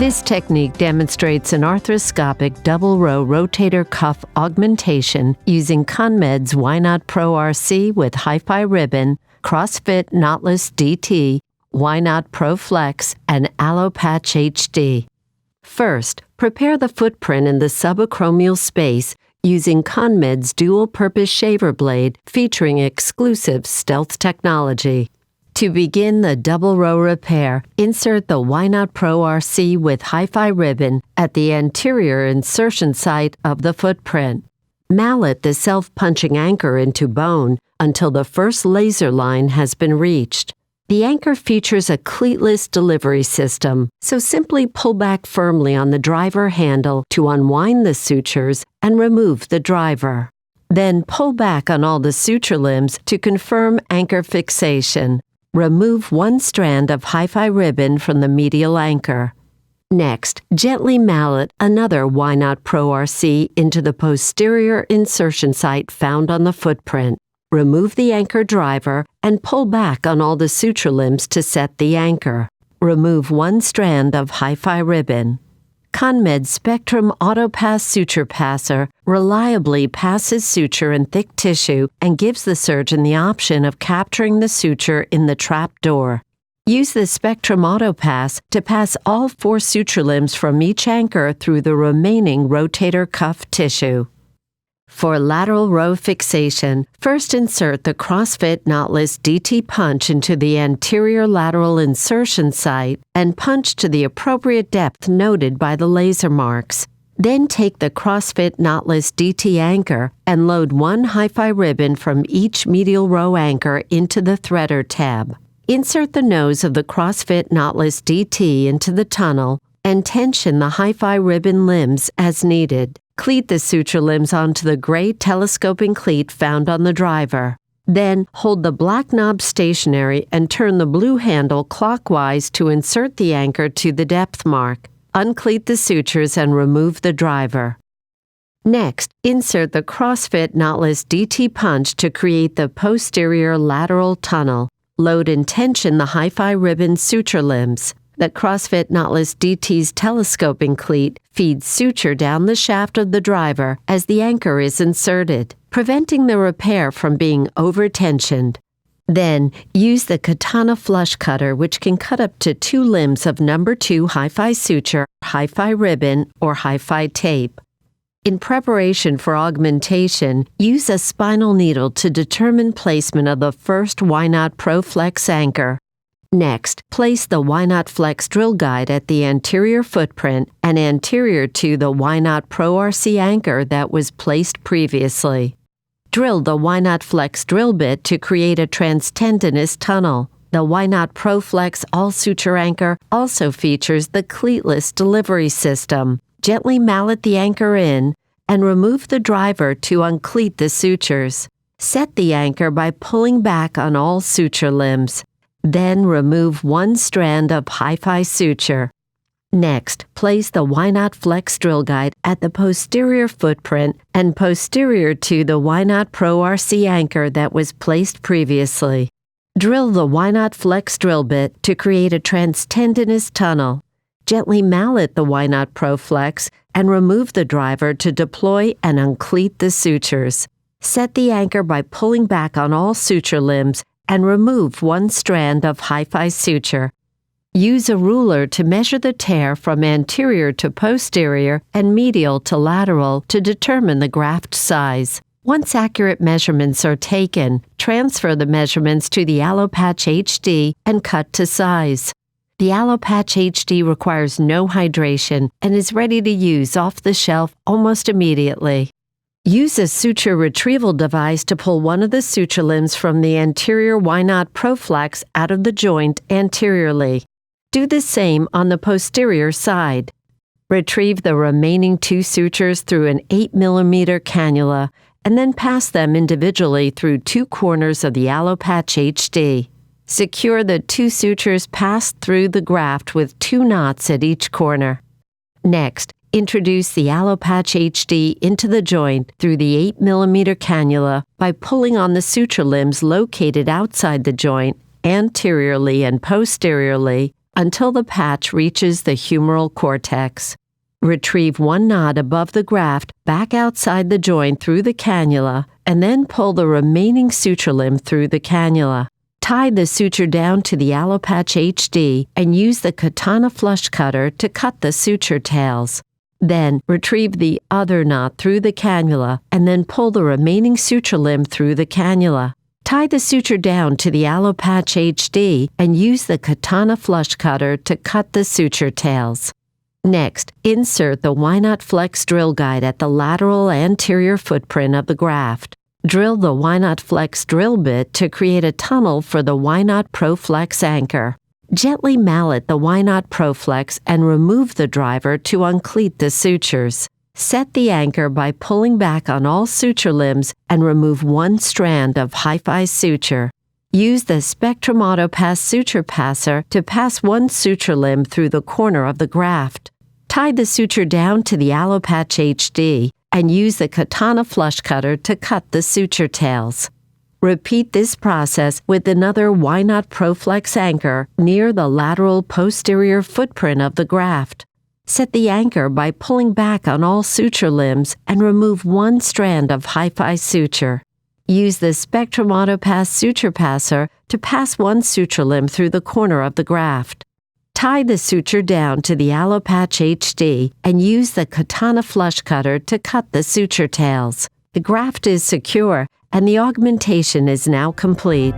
This technique demonstrates an arthroscopic double-row rotator cuff augmentation using ConMed's Y-Knot Pro RC with Hi-Fi ribbon, CrossFit Knotless DT, Y-Knot Pro Flex, and Allopatch HD. First, prepare the footprint in the subacromial space using ConMed's dual-purpose shaver blade featuring exclusive stealth technology. To begin the double-row repair, insert the Y-Knot Pro RC with Hi-Fi ribbon at the anterior insertion site of the footprint. Mallet the self-punching anchor into bone until the first laser line has been reached. The anchor features a cleatless delivery system, so simply pull back firmly on the driver handle to unwind the sutures and remove the driver. Then pull back on all the suture limbs to confirm anchor fixation. Remove one strand of Hi-Fi ribbon from the medial anchor. Next, gently mallet another Y-Knot Pro RC into the posterior insertion site found on the footprint. Remove the anchor driver and pull back on all the suture limbs to set the anchor. Remove one strand of Hi-Fi ribbon. ConMed Spectrum AutoPass Suture Passer reliably passes suture in thick tissue and gives the surgeon the option of capturing the suture in the trap door. Use the Spectrum AutoPass to pass all 4 suture limbs from each anchor through the remaining rotator cuff tissue. For lateral row fixation, first insert the CrossFit Knotless DT punch into the anterior lateral insertion site and punch to the appropriate depth noted by the laser marks. Then take the CrossFit Knotless DT anchor and load one Hi-Fi ribbon from each medial row anchor into the threader tab. Insert the nose of the CrossFit Knotless DT into the tunnel and tension the Hi-Fi ribbon limbs as needed. Cleat the suture limbs onto the gray telescoping cleat found on the driver. Then, hold the black knob stationary and turn the blue handle clockwise to insert the anchor to the depth mark. Uncleat the sutures and remove the driver. Next, insert the CrossFit Knotless DT punch to create the posterior lateral tunnel. Load and tension the Hi-Fi ribbon suture limbs. The CrossFit Knotless DT's telescoping cleat feeds suture down the shaft of the driver as the anchor is inserted, preventing the repair from being over-tensioned. Then, use the Katana flush cutter, which can cut up to 2 limbs of number 2 Hi-Fi suture, Hi-Fi ribbon, or Hi-Fi tape. In preparation for augmentation, use a spinal needle to determine placement of the first Y-Knot Pro Flex anchor. Next, place the Y-Knot Flex drill guide at the anterior footprint and anterior to the Y-Knot Pro RC anchor that was placed previously. Drill the Y-Knot Flex drill bit to create a transtendinous tunnel. The Y-Knot Pro Flex all-suture anchor also features the cleatless delivery system. Gently mallet the anchor in and remove the driver to uncleat the sutures. Set the anchor by pulling back on all suture limbs. Then remove one strand of Hi-Fi suture. Next, place the Y-Knot Flex drill guide at the posterior footprint and posterior to the Y-Knot Pro RC anchor that was placed previously. Drill the Y-Knot Flex drill bit to create a transtendinous tunnel. Gently mallet the Y-Knot Pro Flex and remove the driver to deploy and uncleat the sutures. Set the anchor by pulling back on all suture limbs and remove one strand of Hi-Fi suture. Use a ruler to measure the tear from anterior to posterior and medial to lateral to determine the graft size. Once accurate measurements are taken, transfer the measurements to the Allopatch HD and cut to size. The Allopatch HD requires no hydration and is ready to use off the shelf almost immediately. Use a suture retrieval device to pull one of the suture limbs from the anterior Y-Knot Pro Flex out of the joint anteriorly. Do the same on the posterior side. Retrieve the remaining 2 sutures through an 8mm cannula and then pass them individually through 2 corners of the Allopatch HD. Secure the 2 sutures passed through the graft with 2 knots at each corner. Next, introduce the Allopatch HD into the joint through the 8mm cannula by pulling on the suture limbs located outside the joint, anteriorly and posteriorly, until the patch reaches the humeral cortex. Retrieve one knot above the graft back outside the joint through the cannula, and then pull the remaining suture limb through the cannula. Tie the suture down to the Allopatch HD and use the Katana flush cutter to cut the suture tails. Then retrieve the other knot through the cannula and then pull the remaining suture limb through the cannula. Tie the suture down to the Allopatch HD and use the Katana flush cutter to cut the suture tails. Next, insert the Y-Knot Flex drill guide at the lateral anterior footprint of the graft. Drill the Y-Knot Flex drill bit to create a tunnel for the Y-Knot ProFlex anchor. Gently mallet the Y-Knot ProFlex and remove the driver to uncleat the sutures. Set the anchor by pulling back on all suture limbs and remove one strand of HiFi suture. Use the Spectrum AutoPass suture passer to pass one suture limb through the corner of the graft. Tie the suture down to the Allopatch HD and use the Katana flush cutter to cut the suture tails. Repeat this process with another Y-Knot ProFlex anchor near the lateral posterior footprint of the graft. Set the anchor by pulling back on all suture limbs and remove one strand of HiFi suture. Use the Spectrum AutoPass suture passer to pass one suture limb through the corner of the graft. Tie the suture down to the Allopatch HD and use the Katana flush cutter to cut the suture tails. The graft is secure and the augmentation is now complete.